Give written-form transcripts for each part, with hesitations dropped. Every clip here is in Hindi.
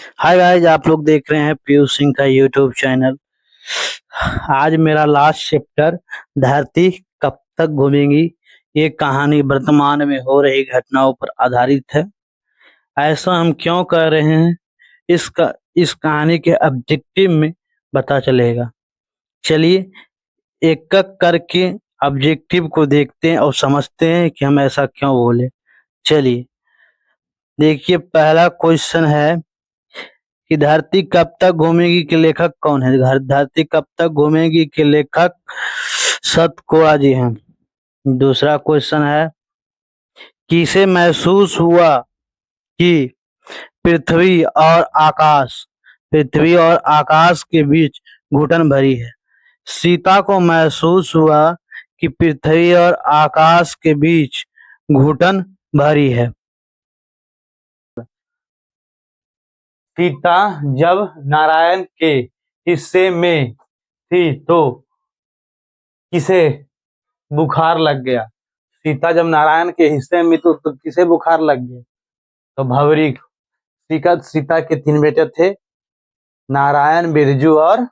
हाय गाइस, आप लोग देख रहे हैं पीयूष सिंह का यूट्यूब चैनल। आज मेरा लास्ट चैप्टर धरती कब तक घूमेगी, ये कहानी वर्तमान में हो रही घटनाओं पर आधारित है। ऐसा हम क्यों कह रहे हैं, इस कहानी के ऑब्जेक्टिव में पता चलेगा। चलिए एक एक करके ऑब्जेक्टिव को देखते हैं और समझते हैं कि हम ऐसा क्यों बोले। चलिए देखिए, पहला क्वेश्चन है कि धरती कब तक घूमेगी के लेखक कौन है। धरती कब तक घूमेगी के लेखक सतकुआ जी हैं। दूसरा क्वेश्चन है, किसे महसूस हुआ कि पृथ्वी और आकाश के बीच घुटन भरी है। सीता को महसूस हुआ कि पृथ्वी और आकाश के बीच घुटन भरी है। सीता जब नारायण के हिस्से में थी तो किसे बुखार लग गया। सीता जब नारायण के हिस्से में तो किसे बुखार लग गया, तो भंवरी को। सीता के 3 बेटे थे, नारायण, बिरजू और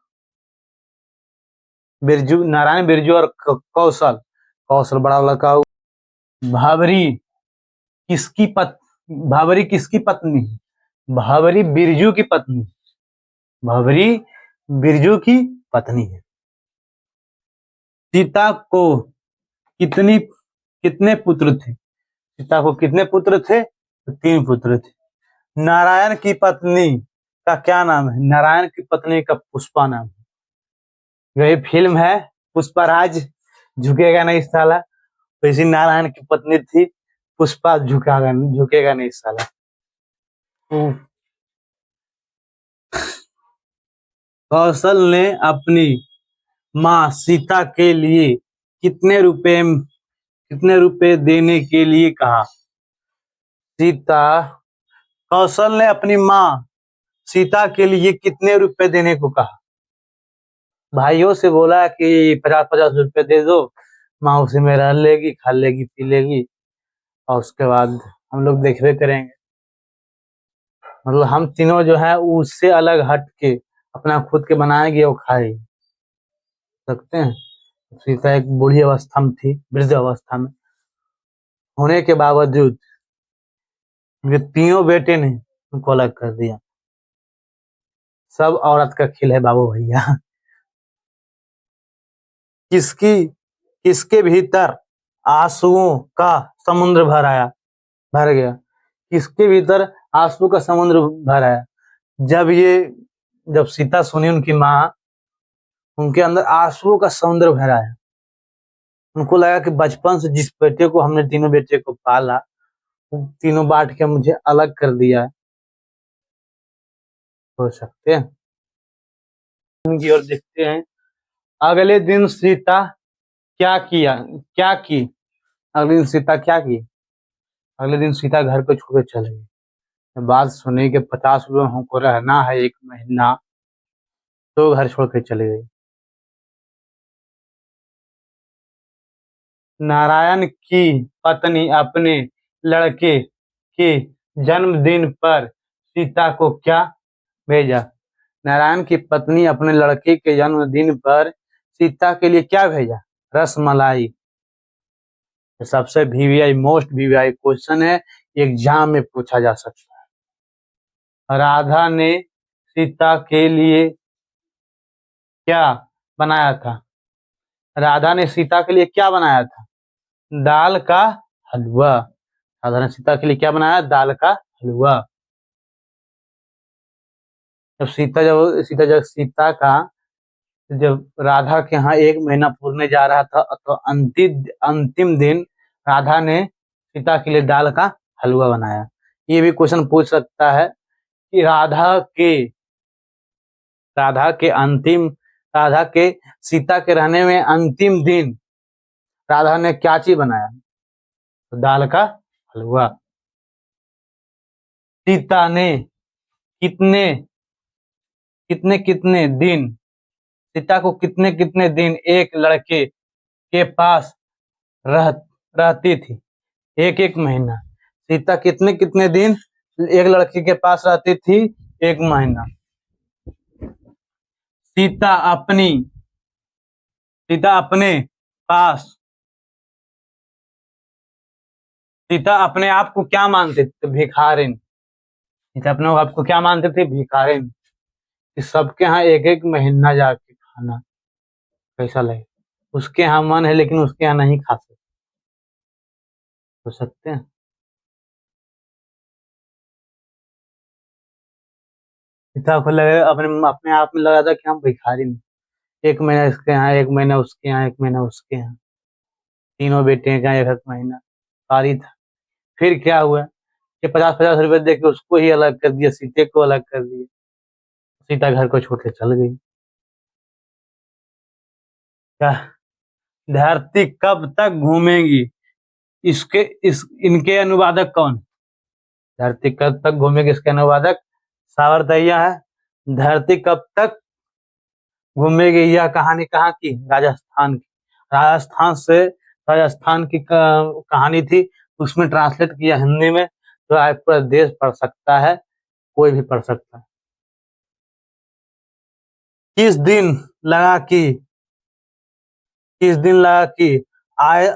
कौशल। कौशल बड़ा लड़का। भंवरी भंवरी किसकी पत्नी है? भंवरी बिरजू की पत्नी। भंवरी बिरजू की पत्नी है। सीता को कितने पुत्र थे? सीता को कितने पुत्र थे? तो 3 पुत्र थे। नारायण की पत्नी का क्या नाम है? नारायण की पत्नी का पुष्पा नाम है। ये फिल्म है पुष्पराज, झुकेगा नहीं साला, वैसी नारायण की पत्नी थी पुष्पा, झुकेगा नहीं साला। कौशल ने अपनी माँ सीता के लिए कितने रुपए देने के लिए कहा? कौशल ने अपनी माँ सीता के लिए कितने रुपए देने को कहा? भाइयों से बोला कि 50-50 रुपए दे दो, माँ उसी में रह लेगी, खा लेगी, पी लेगी, और उसके बाद हम लोग देखबे करेंगे। मतलब हम तीनों जो है उससे अलग हट के अपना खुद के बनाएंगे और खाएंगे। सकते हैं। सीता एक बूढ़ी अवस्था में थी, वृद्ध अवस्था में होने के बावजूद उनके तीनों बेटे ने उनको अलग कर दिया। सब औरत का खेल है बाबू भैया। किसके भीतर आंसुओं का समुद्र भर गया? किसके भीतर आंसू का समुद्र भर आया? जब सीता सुनी उनकी माँ, उनके अंदर आंसुओं का समुद्र भर आया। उनको लगा कि बचपन से जिस बेटे को हमने तीनों बेटे को पाला, तीनों बांट के मुझे अलग कर दिया। हो सकते हैं उनकी ओर देखते हैं। अगले दिन सीता क्या की? अगले दिन सीता क्या की? अगले दिन सीता घर को छोड़ चले गई। बात सुनी कि 50 रुपये हमको रहना है 1 महीना, तो घर छोड़ के चले गई। नारायण की पत्नी अपने लड़के के जन्मदिन पर सीता को क्या भेजा? नारायण की पत्नी अपने लड़के के जन्मदिन पर सीता के लिए क्या भेजा? रसमलाई। सबसे मोस्ट वीवीआई क्वेश्चन है, एग्जाम में पूछा जा सकता है। राधा ने सीता के लिए क्या बनाया था? राधा ने सीता के लिए क्या बनाया था? दाल का हलवा। राधा ने सीता के लिए क्या बनाया? दाल का हलवा। जब राधा के यहाँ 1 महीना पूरने जा रहा था, तो अंतिम दिन राधा ने सीता के लिए दाल का हलवा बनाया। ये भी क्वेश्चन पूछ सकता है कि राधा के सीता के रहने में अंतिम दिन राधा ने क्या चीज बनाया? तो दाल का हलवा। सीता ने सीता को कितने दिन एक लड़के के पास रहती थी? 1 महीना। सीता कितने दिन एक लड़के के पास रहती थी? 1 महीना। सीता अपने पास, सीता अपने आप को क्या मानते थे? भिखारिन। सीता अपने आप को क्या मानते थे? भिखारिन। कि सबके यहाँ 1-1 महीना जाके खाना कैसा लगे। उसके यहाँ मन है लेकिन उसके यहाँ नहीं खा सकते। हो सकते हैं। सीता को लगे अपने आप में लगा था कि हम भिखारी नहीं। 1 महीना इसके यहाँ, 1 महीना उसके यहाँ, 1 महीना उसके यहाँ, तीनों बेटे का 1-1 महीना सारी था। फिर क्या हुआ कि 50-50 रुपए दे के उसको ही अलग कर दिया, सीते को अलग कर दिया। सीता घर को छोड़ के चल गई। क्या? धरती कब तक घूमेगी? इनके अनुवादक कौन? धरती कब तक घूमेगी, इसके अनुवादक सावरतैया है। धरती कब तक घूमेगी, यह कहानी कहाँ की? राजस्थान की। राजस्थान से, राजस्थान की कहानी थी। उसमें ट्रांसलेट किया हिंदी में, तो आज पूरा देश पढ़ सकता है, कोई भी पढ़ सकता है। किस दिन लगा कि किस दिन लगा कि आय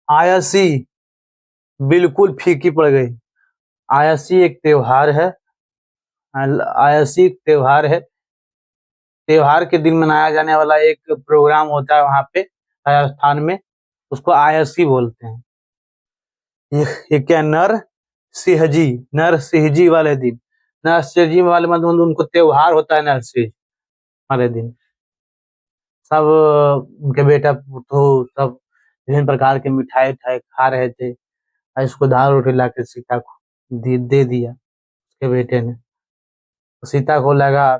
आयसी बिल्कुल फीकी पड़ गई। आयसी एक त्योहार है। आयसी एक त्योहार है। त्योहार के दिन मनाया जाने वाला एक प्रोग्राम होता है वहां पे राजस्थान में, उसको आयसी बोलते हैं। ये क्या? नर सिंहजी वाले दिन, नर सिंहजी वाले मतलब उनको त्योहार होता है नर सिंह वाले दिन। सब उनके बेटा पुतहु सब विभिन्न प्रकार के मिठाई उठाई खा रहे थे, और इसको दाल रोटी ला के सीता को दे दिया उसके बेटे ने। तो सीता को लगा,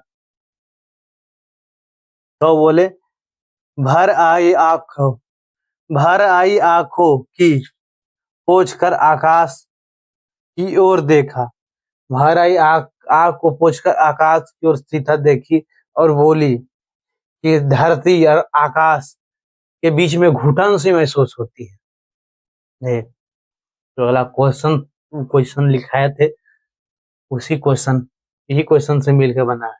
तो बोले, भर आई आंखों भर आई आंखों की पोंछ कर आकाश की ओर देखा। भर आई आंख को पोंछकर आकाश की ओर सीता देखी और बोली कि धरती और आकाश के बीच में घुटन सी महसूस होती है। देख, तो अगला क्वेश्चन लिखाए थे, उसी क्वेश्चन, यही क्वेश्चन से मिलकर बना है।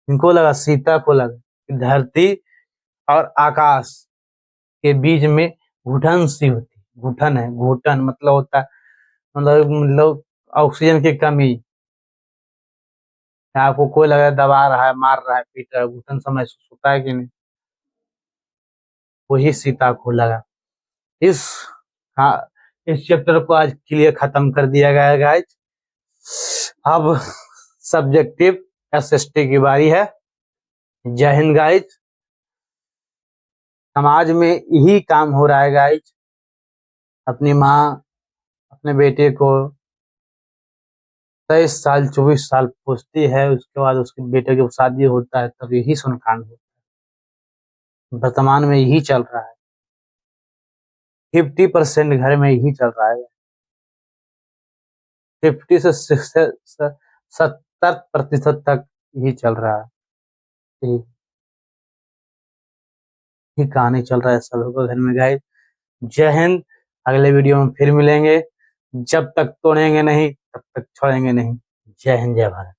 इनको लगा, सीता को लगा कि धरती और आकाश के बीच में घुटन सी होती है। घुटन है, घुटन मतलब होता है, मतलब ऑक्सीजन की कमी। आपको कोई लगा दबा रहा है, मार रहा है, पीट रहा है, घुटन सा महसूस होता है कि नहीं? वही सीता को लगा। इस हाँ, इस चैप्टर को आज के लिए खत्म कर दिया गया है गाइज। अब सब्जेक्टिव एसएसटी की बारी है। जय हिंद गाइज। समाज में यही काम हो रहा है गाइज। अपनी माँ अपने बेटे को 23 साल 24 साल पूछती है, उसके बाद उसके बेटे की शादी होता है, तब यही सुनकांड होता है। वर्तमान में यही चल रहा है। 50% घर में यही चल रहा है। 50 से 70% तक यही चल रहा है। यही यही कहानी चल रहा है सब लोगों के घर में गाइस। जय हिंद। अगले वीडियो में फिर मिलेंगे। जब तक तोड़ेंगे नहीं तब तक छोड़ेंगे नहीं। जय हिंद, जय भारत।